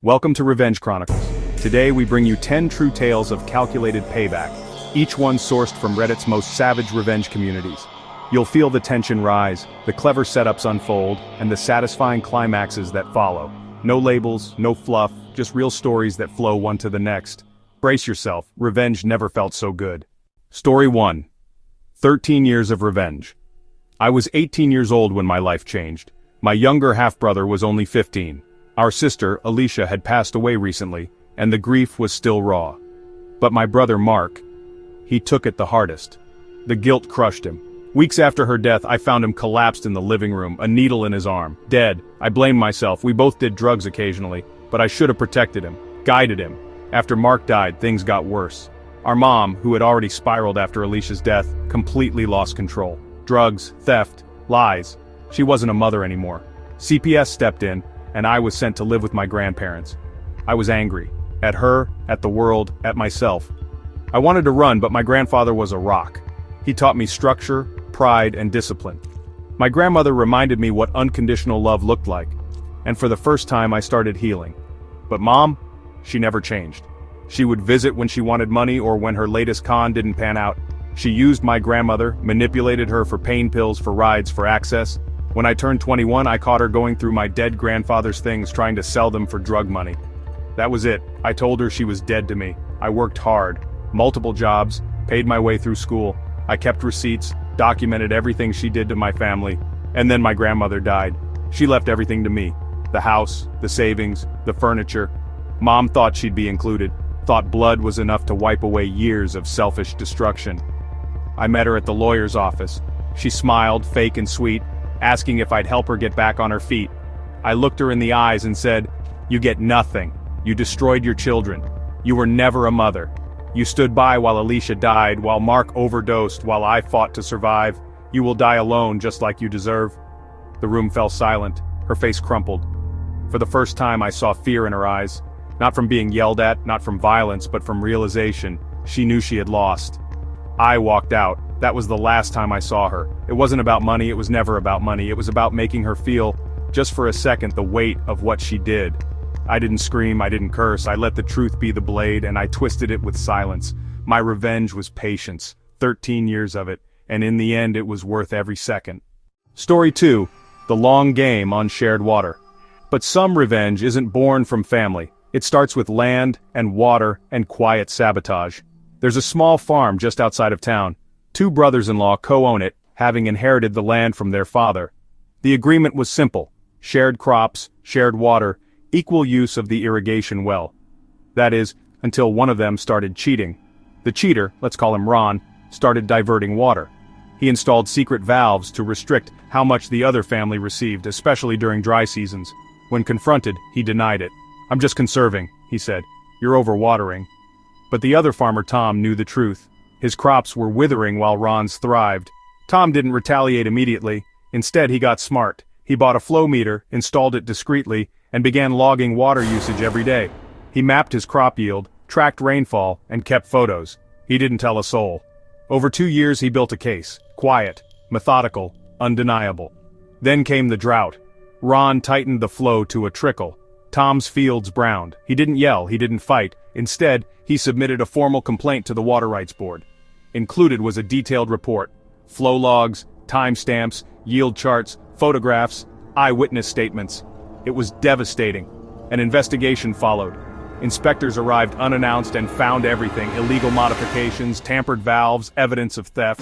Welcome to Revenge Chronicles. Today we bring you 10 true tales of calculated payback, each one sourced from Reddit's most savage revenge communities. You'll feel the tension rise, the clever setups unfold, and the satisfying climaxes that follow. No labels, no fluff, just real stories that flow one to the next. Brace yourself, revenge never felt so good. Story 1. 13 Years of Revenge. I was 18 years old when my life changed. My younger half-brother was only 15. Our sister, Alicia, had passed away recently, and the grief was still raw. But my brother Mark, he took it the hardest. The guilt crushed him. Weeks after her death, I found him collapsed in the living room, a needle in his arm, dead. I blamed myself. We both did drugs occasionally, but I should have protected him, guided him. After Mark died, things got worse. Our mom, who had already spiraled after Alicia's death, completely lost control. Drugs, theft, lies. She wasn't a mother anymore. CPS stepped in, and I was sent to live with my grandparents. I was angry. At her, at the world, at myself. I wanted to run, but my grandfather was a rock. He taught me structure, pride, and discipline. My grandmother reminded me what unconditional love looked like, and for the first time I started healing. But Mom, she never changed. She would visit when she wanted money or when her latest con didn't pan out. She used my grandmother, manipulated her for pain pills, for rides, for access. When I turned 21, I caught her going through my dead grandfather's things, trying to sell them for drug money. That was it. I told her she was dead to me. I worked hard, multiple jobs, paid my way through school. I kept receipts, documented everything she did to my family, and then my grandmother died. She left everything to me. The house, the savings, the furniture. Mom thought she'd be included, thought blood was enough to wipe away years of selfish destruction. I met her at the lawyer's office. She smiled, fake and sweet, asking if I'd help her get back on her feet. I looked her in the eyes and said, "You get nothing. You destroyed your children. You were never a mother. You stood by while Alicia died, while Mark overdosed, while I fought to survive. You will die alone just like you deserve." The room fell silent. Her face crumpled. For the first time I saw fear in her eyes. Not from being yelled at, not from violence, but from realization. She knew she had lost. I walked out. That was the last time I saw her. It wasn't about money, it was never about money. It was about making her feel, just for a second, the weight of what she did. I didn't scream, I didn't curse, I let the truth be the blade, and I twisted it with silence. My revenge was patience, 13 years of it, and in the end it was worth every second. Story 2. The long game on shared water. But some revenge isn't born from family. It starts with land, and water, and quiet sabotage. There's a small farm just outside of town. 2 brothers-in-law co-own it, having inherited the land from their father. The agreement was simple: shared crops, shared water, equal use of the irrigation well. That is, until one of them started cheating. The cheater, let's call him Ron, started diverting water. He installed secret valves to restrict how much the other family received, especially during dry seasons. When confronted, he denied it. "I'm just conserving," he said. "You're overwatering." But the other farmer, Tom, knew the truth. His crops were withering while Ron's thrived. Tom didn't retaliate immediately. Instead, he got smart. He bought a flow meter, installed it discreetly, and began logging water usage every day. He mapped his crop yield, tracked rainfall, and kept photos. He didn't tell a soul. Over 2 years he built a case. Quiet, methodical, undeniable. Then came the drought. Ron tightened the flow to a trickle. Tom's fields browned. He didn't yell, he didn't fight. Instead, he submitted a formal complaint to the Water Rights Board. Included was a detailed report. Flow logs, timestamps, yield charts, photographs, eyewitness statements. It was devastating. An investigation followed. Inspectors arrived unannounced and found everything: illegal modifications, tampered valves, evidence of theft.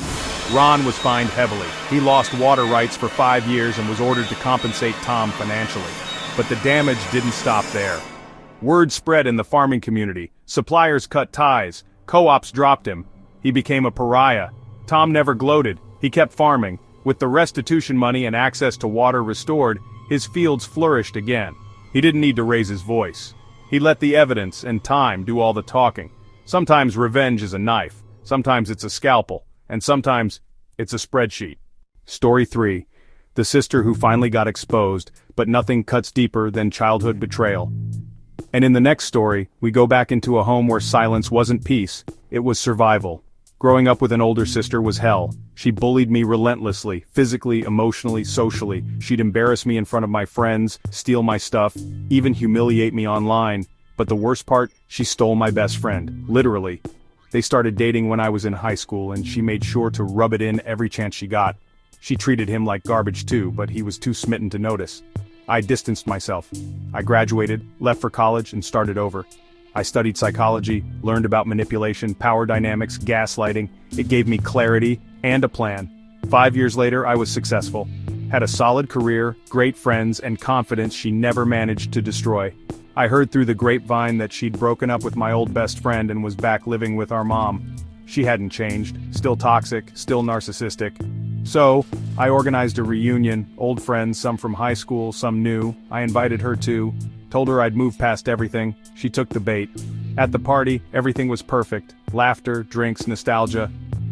Ron was fined heavily. He lost water rights for 5 years and was ordered to compensate Tom financially. But the damage didn't stop there. Word spread in the farming community. Suppliers cut ties. Co-ops dropped him. He became a pariah. Tom never gloated. He kept farming. With the restitution money and access to water restored, his fields flourished again. He didn't need to raise his voice. He let the evidence and time do all the talking. Sometimes revenge is a knife. Sometimes it's a scalpel. And sometimes it's a spreadsheet. Story 3. The sister who finally got exposed, but nothing cuts deeper than childhood betrayal. And in the next story, we go back into a home where silence wasn't peace, it was survival. Growing up with an older sister was hell. She bullied me relentlessly, physically, emotionally, socially. She'd embarrass me in front of my friends, steal my stuff, even humiliate me online. But the worst part, she stole my best friend, literally. They started dating when I was in high school, and she made sure to rub it in every chance she got. She treated him like garbage too, but he was too smitten to notice. I distanced myself. I graduated, left for college, and started over. I studied psychology, learned about manipulation, power dynamics, gaslighting. It gave me clarity and a plan. 5 years later, I was successful. Had a solid career, great friends, and confidence she never managed to destroy. I heard through the grapevine that she'd broken up with my old best friend and was back living with our mom. She hadn't changed, still toxic, still narcissistic. So, I organized a reunion, old friends, some from high school, some new. I invited her too. Told her I'd moved past everything. She took the bait. At the party, everything was perfect. Laughter, drinks, nostalgia.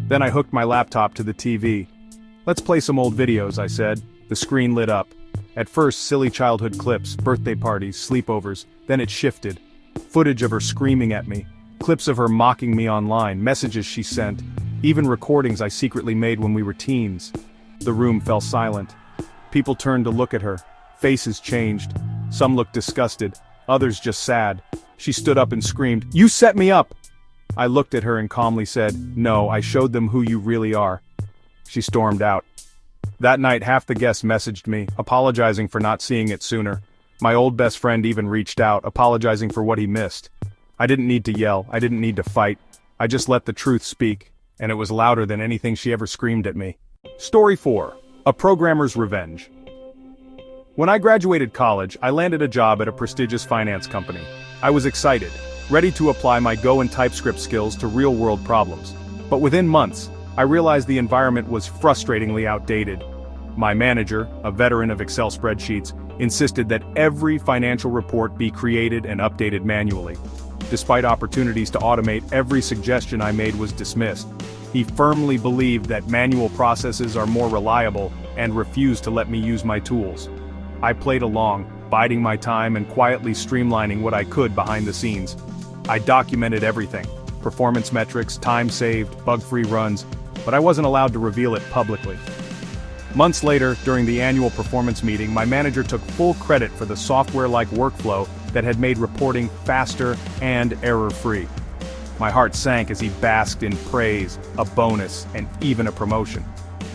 Then I hooked my laptop to the TV. "Let's play some old videos," I said. The screen lit up. At first, silly childhood clips, birthday parties, sleepovers. Then it shifted. Footage of her screaming at me. Clips of her mocking me online, messages she sent. Even recordings I secretly made when we were teens. The room fell silent. People turned to look at her. Faces changed. Some looked disgusted, others just sad. She stood up and screamed, "You set me up!" I looked at her and calmly said, "No, I showed them who you really are." She stormed out. That night half the guests messaged me, apologizing for not seeing it sooner. My old best friend even reached out, apologizing for what he missed. I didn't need to yell, I didn't need to fight. I just let the truth speak, and it was louder than anything she ever screamed at me. Story 4. A Programmer's Revenge. When I graduated college, I landed a job at a prestigious finance company. I was excited, ready to apply my Go and TypeScript skills to real-world problems. But within months, I realized the environment was frustratingly outdated. My manager, a veteran of Excel spreadsheets, insisted that every financial report be created and updated manually. Despite opportunities to automate, every suggestion I made was dismissed. He firmly believed that manual processes are more reliable and refused to let me use my tools. I played along, biding my time and quietly streamlining what I could behind the scenes. I documented everything: performance metrics, time saved, bug-free runs, but I wasn't allowed to reveal it publicly. Months later, during the annual performance meeting, my manager took full credit for the software-like workflow that had made reporting faster and error-free. My heart sank as he basked in praise, a bonus, and even a promotion.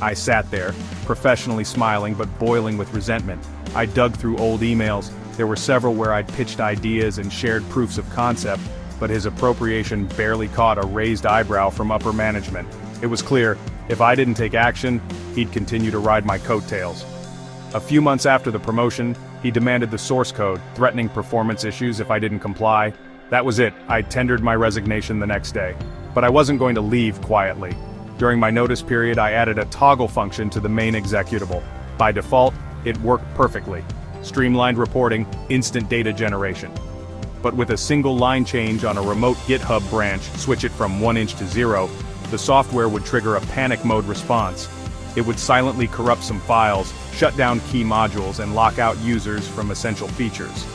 I sat there, professionally smiling but boiling with resentment. I dug through old emails. There were several where I'd pitched ideas and shared proofs of concept, but his appropriation barely caught a raised eyebrow from upper management. It was clear, if I didn't take action, he'd continue to ride my coattails. A few months after the promotion, he demanded the source code, threatening performance issues if I didn't comply. That was it. I tendered my resignation the next day. But I wasn't going to leave quietly. During my notice period, I added a toggle function to the main executable. By default, it worked perfectly. Streamlined reporting, instant data generation. But with a single line change on a remote GitHub branch, switch it from 1 inch to 0, the software would trigger a panic mode response. It would silently corrupt some files, shut down key modules, and lock out users from essential features.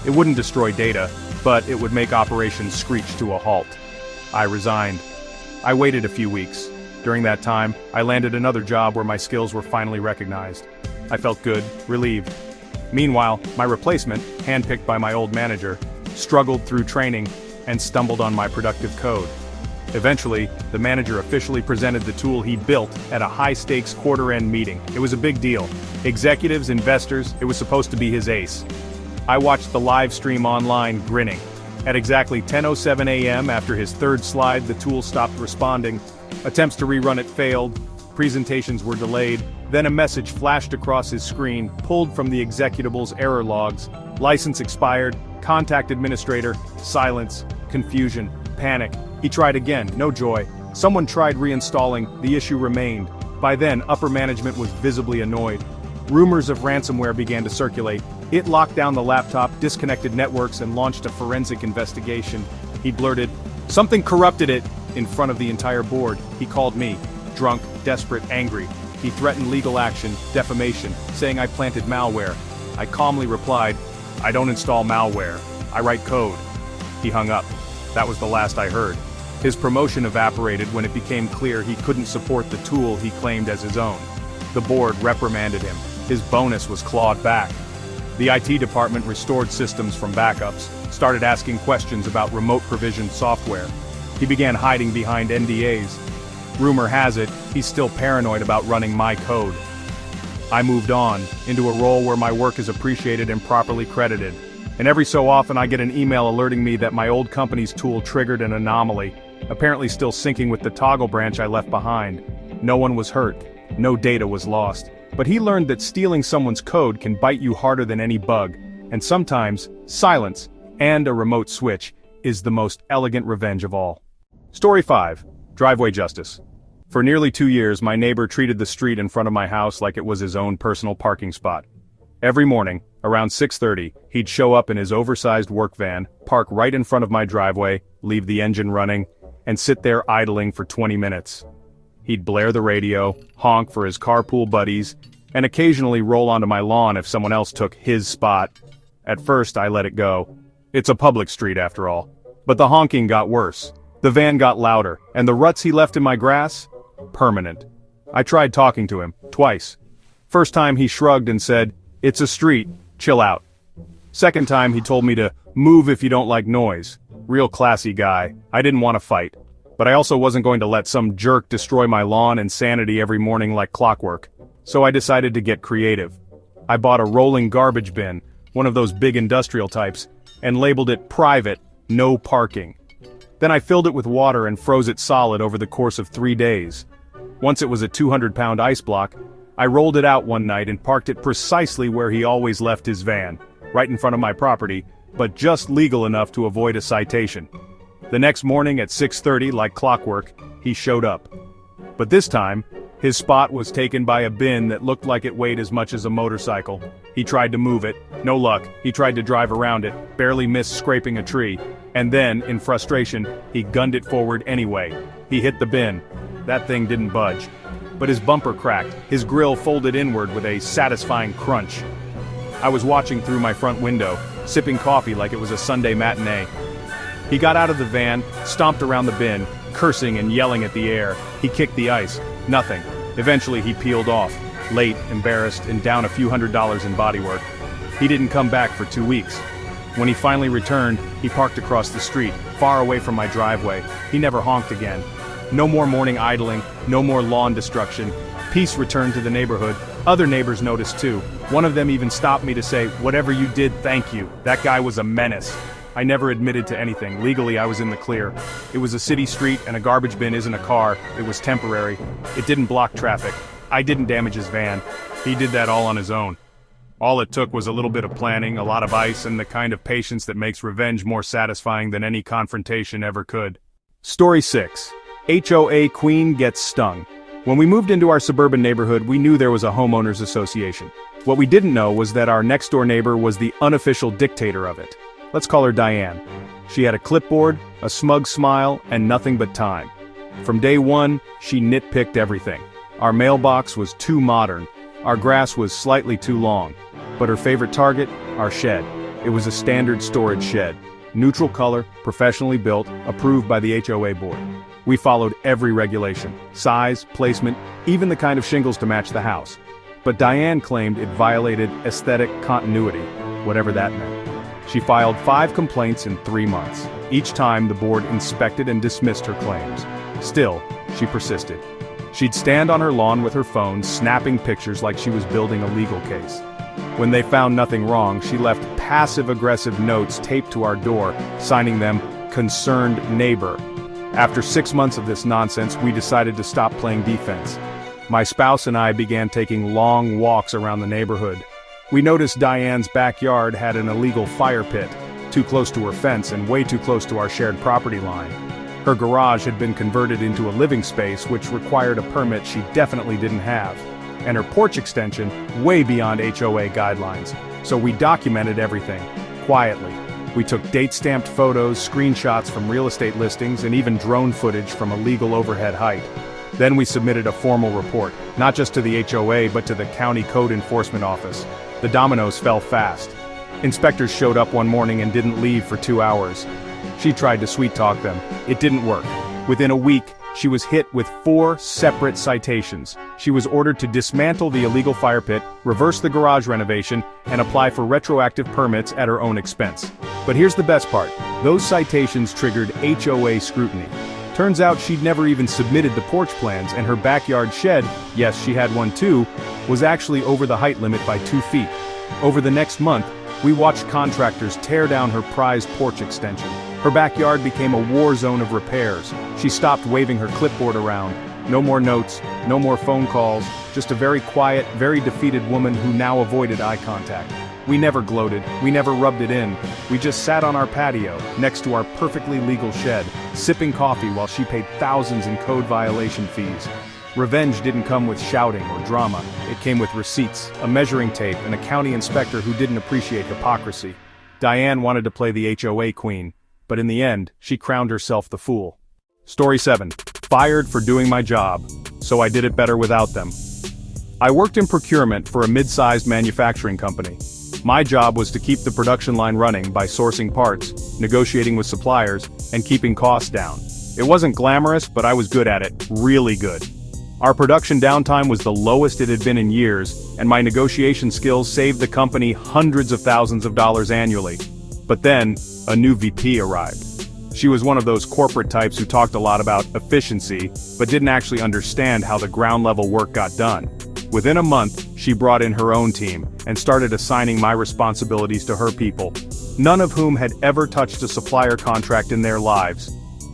It wouldn't destroy data, but it would make operations screech to a halt. I resigned. I waited a few weeks. During that time, I landed another job where my skills were finally recognized. I felt good, relieved. Meanwhile, my replacement, handpicked by my old manager, struggled through training and stumbled on my productive code. Eventually, the manager officially presented the tool he built at a high-stakes quarter-end meeting. It was a big deal. Executives, investors, it was supposed to be his ace. I watched the live stream online, grinning. At exactly 10:07 a.m., after his third slide, the tool stopped responding. Attempts to rerun it failed. Presentations were delayed. Then a message flashed across his screen, pulled from the executable's error logs. License expired. Contact administrator. Silence. Confusion. Panic. He tried again. No joy. Someone tried reinstalling. The issue remained. By then, upper management was visibly annoyed. Rumors of ransomware began to circulate. It locked down the laptop, disconnected networks, and launched a forensic investigation. He blurted, "Something corrupted it," in front of the entire board. He called me, drunk, desperate, angry. He threatened legal action, defamation, saying I planted malware. I calmly replied, "I don't install malware. I write code." He hung up. That was the last I heard. His promotion evaporated when it became clear he couldn't support the tool he claimed as his own. The board reprimanded him. His bonus was clawed back. The IT department restored systems from backups, started asking questions about remote provisioned software. He began hiding behind NDAs. Rumor has it, he's still paranoid about running my code. I moved on, into a role where my work is appreciated and properly credited. And every so often I get an email alerting me that my old company's tool triggered an anomaly, apparently still syncing with the toggle branch I left behind. No one was hurt, no data was lost. But he learned that stealing someone's code can bite you harder than any bug, and sometimes, silence, and a remote switch, is the most elegant revenge of all. Story 5. Driveway Justice. For nearly 2 years, my neighbor treated the street in front of my house like it was his own personal parking spot. Every morning, around 6:30, he'd show up in his oversized work van, park right in front of my driveway, leave the engine running, and sit there idling for 20 minutes. He'd blare the radio, honk for his carpool buddies, and occasionally roll onto my lawn if someone else took his spot. At first, I let it go. It's a public street after all. But the honking got worse. The van got louder, and the ruts he left in my grass? Permanent. I tried talking to him, twice. First time he shrugged and said, "It's a street, chill out." Second time he told me to move if you don't like noise. Real classy guy. I didn't want to fight. But I also wasn't going to let some jerk destroy my lawn and sanity every morning like clockwork. So I decided to get creative. I bought a rolling garbage bin, one of those big industrial types, and labeled it private, no parking. Then I filled it with water and froze it solid over the course of 3 days. Once it was a 200-pound ice block, I rolled it out one night and parked it precisely where he always left his van, right in front of my property, but just legal enough to avoid a citation. The next morning at 6:30, like clockwork, he showed up. But this time, his spot was taken by a bin that looked like it weighed as much as a motorcycle. He tried to move it, no luck. He tried to drive around it, barely missed scraping a tree. And then, in frustration, he gunned it forward anyway. He hit the bin. That thing didn't budge. But his bumper cracked, his grill folded inward with a satisfying crunch. I was watching through my front window, sipping coffee like it was a Sunday matinee. He got out of the van, stomped around the bin, cursing and yelling at the air. He kicked the ice. Nothing. Eventually he peeled off, late, embarrassed, and down a few $100s in bodywork. He didn't come back for 2 weeks. When he finally returned, he parked across the street, far away from my driveway. He never honked again. No more morning idling, no more lawn destruction. Peace returned to the neighborhood. Other neighbors noticed too. One of them even stopped me to say, "Whatever you did, thank you. That guy was a menace." I never admitted to anything. Legally, I was in the clear. It was a city street, and a garbage bin isn't a car. It was temporary. It didn't block traffic. I didn't damage his van. He did that all on his own. All it took was a little bit of planning, a lot of ice, and the kind of patience that makes revenge more satisfying than any confrontation ever could. Story 6. HOA Queen Gets Stung. When we moved into our suburban neighborhood, we knew there was a homeowners association. What we didn't know was that our next-door neighbor was the unofficial dictator of it. Let's call her Diane. She had a clipboard, a smug smile, and nothing but time. From day one, she nitpicked everything. Our mailbox was too modern. Our grass was slightly too long. But her favorite target? Our shed. It was a standard storage shed. Neutral color, professionally built, approved by the HOA board. We followed every regulation. Size, placement, even the kind of shingles to match the house. But Diane claimed it violated aesthetic continuity, whatever that meant. She filed 5 complaints in 3 months. Each time the board inspected and dismissed her claims. Still, she persisted. She'd stand on her lawn with her phone, snapping pictures like she was building a legal case. When they found nothing wrong, she left passive-aggressive notes taped to our door, signing them, "Concerned Neighbor." After 6 months of this nonsense, we decided to stop playing defense. My spouse and I began taking long walks around the neighborhood. We noticed Diane's backyard had an illegal fire pit, too close to her fence and way too close to our shared property line. Her garage had been converted into a living space which required a permit she definitely didn't have, and her porch extension way beyond HOA guidelines. So we documented everything, quietly. We took date-stamped photos, screenshots from real estate listings, and even drone footage from a legal overhead height. Then we submitted a formal report, not just to the HOA but to the County Code Enforcement Office. The dominoes fell fast. Inspectors showed up one morning and didn't leave for 2 hours. She tried to sweet-talk them. It didn't work. Within a week, she was hit with 4 separate citations. She was ordered to dismantle the illegal fire pit, reverse the garage renovation, and apply for retroactive permits at her own expense. But here's the best part. Those citations triggered HOA scrutiny. Turns out she'd never even submitted the porch plans, and her backyard shed, yes, she had one too, was actually over the height limit by 2 feet. Over the next month, we watched contractors tear down her prized porch extension. Her backyard became a war zone of repairs. She stopped waving her clipboard around. No more notes, no more phone calls, just a very quiet, very defeated woman who now avoided eye contact. We never gloated, we never rubbed it in. We just sat on our patio, next to our perfectly legal shed, sipping coffee while she paid thousands in code violation fees. Revenge didn't come with shouting or drama. It came with receipts, a measuring tape, and a county inspector who didn't appreciate hypocrisy. Diane wanted to play the HOA queen, but in the end, she crowned herself the fool. Story 7. Fired for doing my job, so I did it better without them. I worked in procurement for a mid-sized manufacturing company. My job was to keep the production line running by sourcing parts, negotiating with suppliers, and keeping costs down. It wasn't glamorous, but I was good at it, really good. Our production downtime was the lowest it had been in years, and my negotiation skills saved the company hundreds of thousands of dollars annually. But then, a new VP arrived. She was one of those corporate types who talked a lot about efficiency, but didn't actually understand how the ground-level work got done. Within a month, she brought in her own team, and started assigning my responsibilities to her people, none of whom had ever touched a supplier contract in their lives.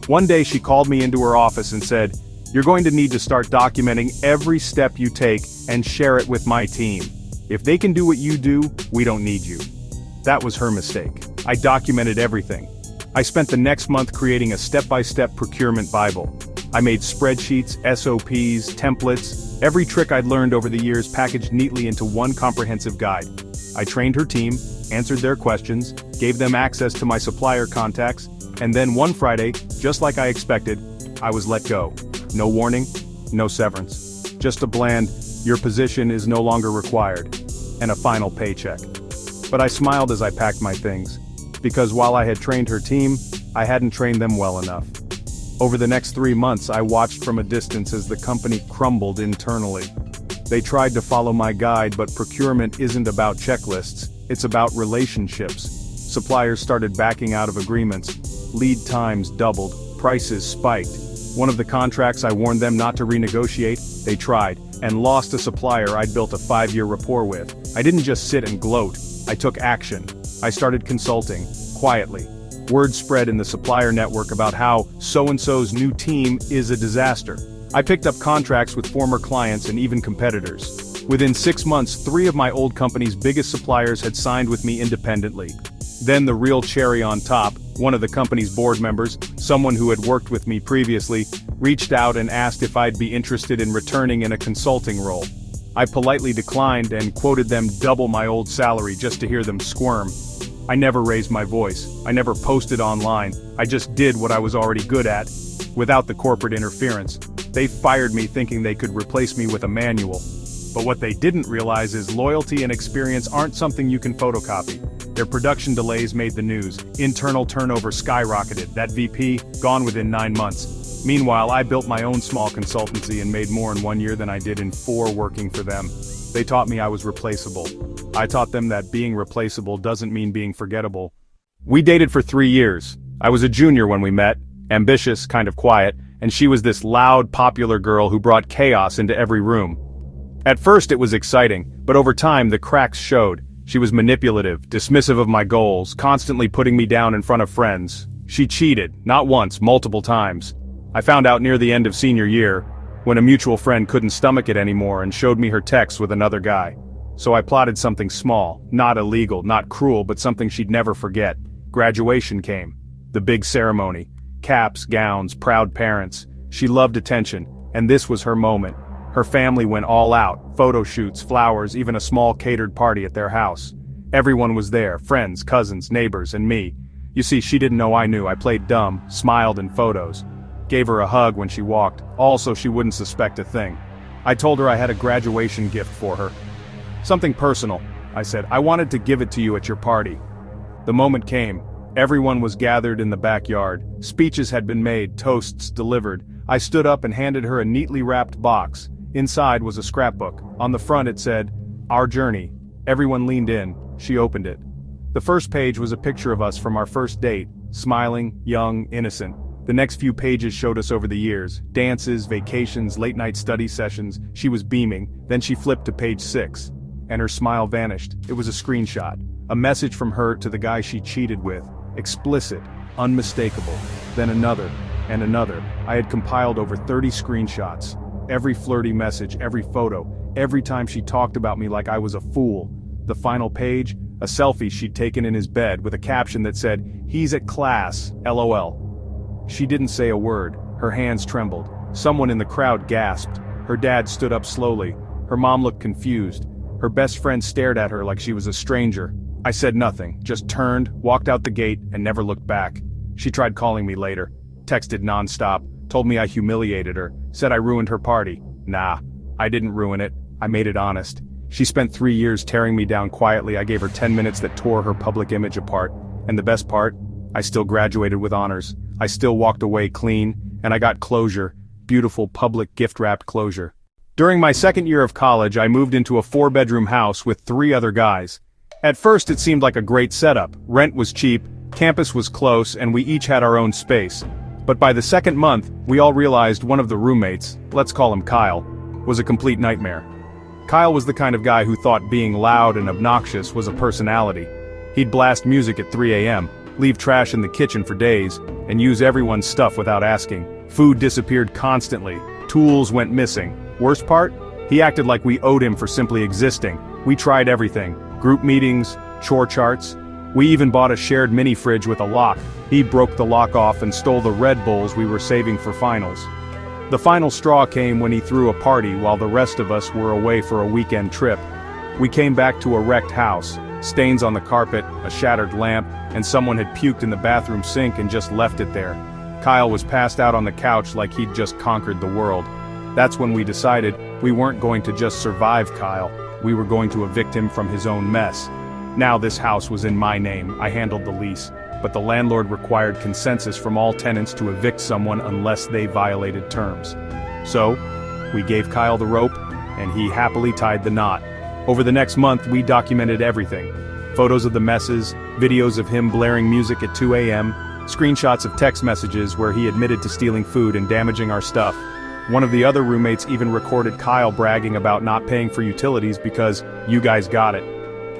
One day she called me into her office and said, "You're going to need to start documenting every step you take and share it with my team. If they can do what you do, we don't need you." That was her mistake. I documented everything. I spent the next month creating a step-by-step procurement Bible. I made spreadsheets, SOPs, templates, every trick I'd learned over the years packaged neatly into one comprehensive guide. I trained her team, answered their questions, gave them access to my supplier contacts, and then one Friday, just like I expected, I was let go. No warning, no severance. Just a bland, "Your position is no longer required," and a final paycheck. But I smiled as I packed my things, because while I had trained her team, I hadn't trained them well enough. Over the next 3 months, I watched from a distance as the company crumbled internally. They tried to follow my guide, but procurement isn't about checklists, it's about relationships. Suppliers started backing out of agreements. Lead times doubled, prices spiked. One of the contracts I warned them not to renegotiate, they tried, and lost a supplier I'd built a 5-year rapport with. I didn't just sit and gloat, I took action. I started consulting, quietly. Word spread in the supplier network about how so-and-so's new team is a disaster. I picked up contracts with former clients and even competitors. Within 6 months, 3 of my old company's biggest suppliers had signed with me independently. Then the real cherry on top, one of the company's board members, someone who had worked with me previously, reached out and asked if I'd be interested in returning in a consulting role. I politely declined and quoted them double my old salary just to hear them squirm. I never raised my voice, I never posted online, I just did what I was already good at, without the corporate interference. They fired me thinking they could replace me with a manual. But what they didn't realize is loyalty and experience aren't something you can photocopy. Their production delays made the news, internal turnover skyrocketed, that VP, gone within 9 months. Meanwhile, I built my own small consultancy and made more in 1 year than I did in 4 working for them. They taught me I was replaceable. I taught them that being replaceable doesn't mean being forgettable. We dated for 3 years. I was a junior when we met, ambitious, kind of quiet, and she was this loud, popular girl who brought chaos into every room. At first it was exciting, but over time the cracks showed. She was manipulative, dismissive of my goals, constantly putting me down in front of friends. She cheated, not once, multiple times. I found out near the end of senior year, when a mutual friend couldn't stomach it anymore and showed me her texts with another guy. So I plotted something small, not illegal, not cruel, but something she'd never forget. Graduation came. The big ceremony. Caps, gowns, proud parents. She loved attention, and this was her moment. Her family went all out, photo shoots, flowers, even a small catered party at their house. Everyone was there, friends, cousins, neighbors, and me. You see, she didn't know I knew. I played dumb, smiled in photos. Gave her a hug when she walked, all so she wouldn't suspect a thing. I told her I had a graduation gift for her. Something personal, I said. I wanted to give it to you at your party. The moment came. Everyone was gathered in the backyard. Speeches had been made, toasts delivered. I stood up and handed her a neatly wrapped box. Inside was a scrapbook. On the front it said, "Our Journey." Everyone leaned in. She opened it. The first page was a picture of us from our first date, smiling, young, innocent. The next few pages showed us over the years, dances, vacations, late-night study sessions. She was beaming. Then she flipped to page 6. And her smile vanished. It was a screenshot. A message from her to the guy she cheated with. Explicit, unmistakable. Then another, and another. I had compiled over 30 screenshots. Every flirty message, every photo, every time she talked about me like I was a fool. The final page, a selfie she'd taken in his bed with a caption that said, "He's at class, LOL." She didn't say a word. Her hands trembled. Someone in the crowd gasped. Her dad stood up slowly. Her mom looked confused. Her best friend stared at her like she was a stranger. I said nothing, just turned, walked out the gate, and never looked back. She tried calling me later. Texted nonstop, told me I humiliated her, said I ruined her party. Nah, I didn't ruin it. I made it honest. She spent 3 years tearing me down quietly. I gave her 10 minutes that tore her public image apart. And the best part? I still graduated with honors. I still walked away clean, and I got closure. Beautiful public gift-wrapped closure. During my second year of college, I moved into a 4-bedroom house with 3 other guys. At first it seemed like a great setup. Rent was cheap, campus was close, and we each had our own space. But by the second month, we all realized one of the roommates, let's call him Kyle, was a complete nightmare. Kyle was the kind of guy who thought being loud and obnoxious was a personality. He'd blast music at 3 a.m., leave trash in the kitchen for days, and use everyone's stuff without asking. Food disappeared constantly. Tools went missing. Worst part? He acted like we owed him for simply existing. We tried everything. Group meetings, chore charts. We even bought a shared mini fridge with a lock. He broke the lock off and stole the Red Bulls we were saving for finals. The final straw came when he threw a party while the rest of us were away for a weekend trip. We came back to a wrecked house. Stains on the carpet, a shattered lamp, and someone had puked in the bathroom sink and just left it there. Kyle was passed out on the couch like he'd just conquered the world. That's when we decided we weren't going to just survive Kyle, we were going to evict him from his own mess. Now this house was in my name, I handled the lease, but the landlord required consensus from all tenants to evict someone unless they violated terms. So, we gave Kyle the rope, and he happily tied the knot. Over the next month we documented everything. Photos of the messes, videos of him blaring music at 2 a.m., screenshots of text messages where he admitted to stealing food and damaging our stuff. One of the other roommates even recorded Kyle bragging about not paying for utilities because you guys got it.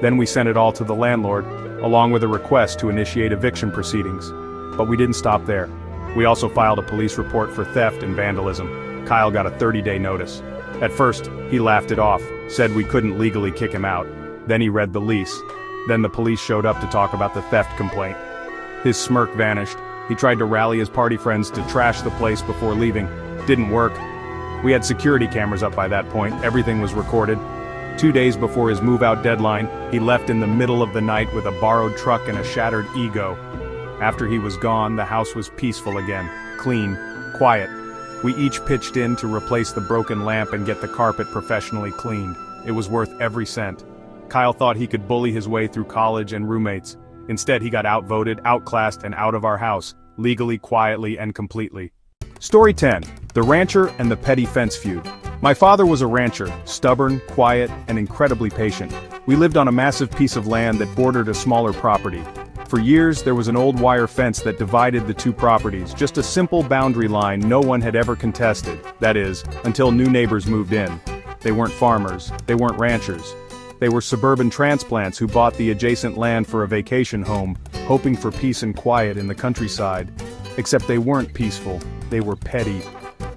Then we sent it all to the landlord, along with a request to initiate eviction proceedings. But we didn't stop there. We also filed a police report for theft and vandalism. Kyle got a 30-day notice. At first, he laughed it off, said we couldn't legally kick him out. Then he read the lease. Then the police showed up to talk about the theft complaint. His smirk vanished. He tried to rally his party friends to trash the place before leaving. Didn't work. We had security cameras up by that point, everything was recorded. 2 days before his move-out deadline, he left in the middle of the night with a borrowed truck and a shattered ego. After he was gone, the house was peaceful again, clean, quiet. We each pitched in to replace the broken lamp and get the carpet professionally cleaned. It was worth every cent. Kyle thought he could bully his way through college and roommates. Instead, he got outvoted, outclassed, and out of our house, legally, quietly, and completely. Story 10. The Rancher and the Petty Fence Feud. My father was a rancher, stubborn, quiet, and incredibly patient. We lived on a massive piece of land that bordered a smaller property. For years, there was an old wire fence that divided the two properties, just a simple boundary line no one had ever contested, that is, until new neighbors moved in. They weren't farmers, they weren't ranchers. They were suburban transplants who bought the adjacent land for a vacation home, hoping for peace and quiet in the countryside. Except they weren't peaceful, they were petty.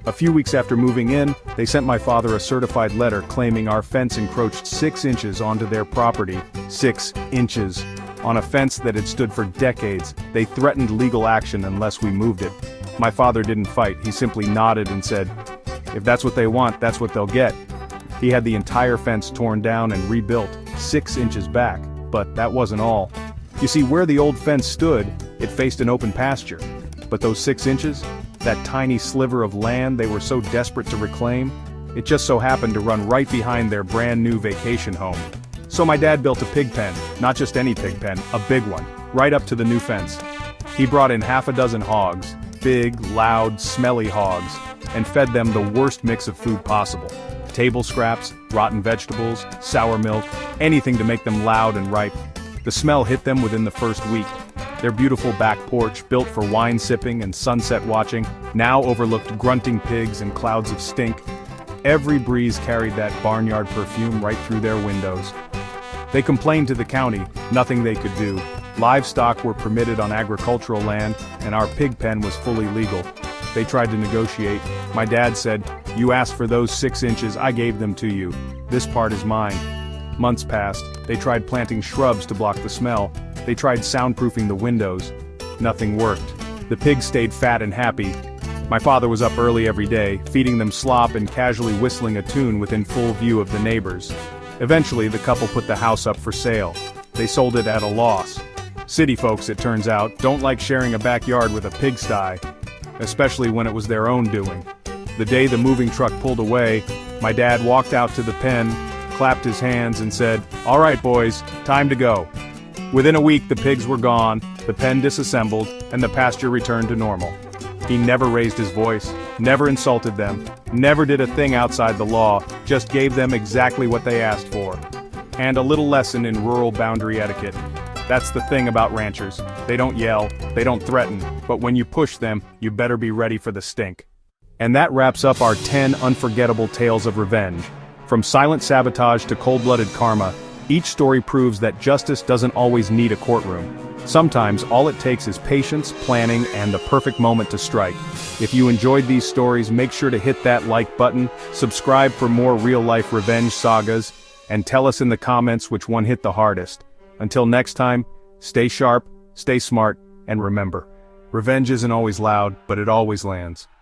A few weeks after moving in, they sent my father a certified letter claiming our fence encroached 6 inches onto their property. 6 inches. On a fence that had stood for decades, they threatened legal action unless we moved it. My father didn't fight, he simply nodded and said, "If that's what they want, that's what they'll get." He had the entire fence torn down and rebuilt, 6 inches back, but that wasn't all. You see, where the old fence stood, it faced an open pasture. But those 6 inches, that tiny sliver of land they were so desperate to reclaim, it just so happened to run right behind their brand new vacation home. So my dad built a pig pen, not just any pig pen, a big one, right up to the new fence. He brought in half a dozen hogs, big, loud, smelly hogs, and fed them the worst mix of food possible. Table scraps, rotten vegetables, sour milk, anything to make them loud and ripe. The smell hit them within the first week. Their beautiful back porch, built for wine sipping and sunset watching, now overlooked grunting pigs and clouds of stink. Every breeze carried that barnyard perfume right through their windows. They complained to the county, nothing they could do. Livestock were permitted on agricultural land, and our pig pen was fully legal. They tried to negotiate. My dad said, "You asked for those 6 inches, I gave them to you. This part is mine." Months passed. They tried planting shrubs to block the smell. They tried soundproofing the windows. Nothing worked. The pigs stayed fat and happy. My father was up early every day, feeding them slop and casually whistling a tune within full view of the neighbors. Eventually, the couple put the house up for sale. They sold it at a loss. City folks, it turns out, don't like sharing a backyard with a pigsty, especially when it was their own doing. The day the moving truck pulled away, my dad walked out to the pen, clapped his hands and said, "All right boys, time to go." Within a week the pigs were gone, the pen disassembled, and the pasture returned to normal. He never raised his voice, never insulted them, never did a thing outside the law, just gave them exactly what they asked for. And a little lesson in rural boundary etiquette. That's the thing about ranchers. They don't yell, they don't threaten, but when you push them, you better be ready for the stink. And that wraps up our 10 unforgettable tales of revenge. From silent sabotage to cold-blooded karma, each story proves that justice doesn't always need a courtroom. Sometimes all it takes is patience, planning, and the perfect moment to strike. If you enjoyed these stories, make sure to hit that like button, subscribe for more real-life revenge sagas, and tell us in the comments which one hit the hardest. Until next time, stay sharp, stay smart, and remember, revenge isn't always loud, but it always lands.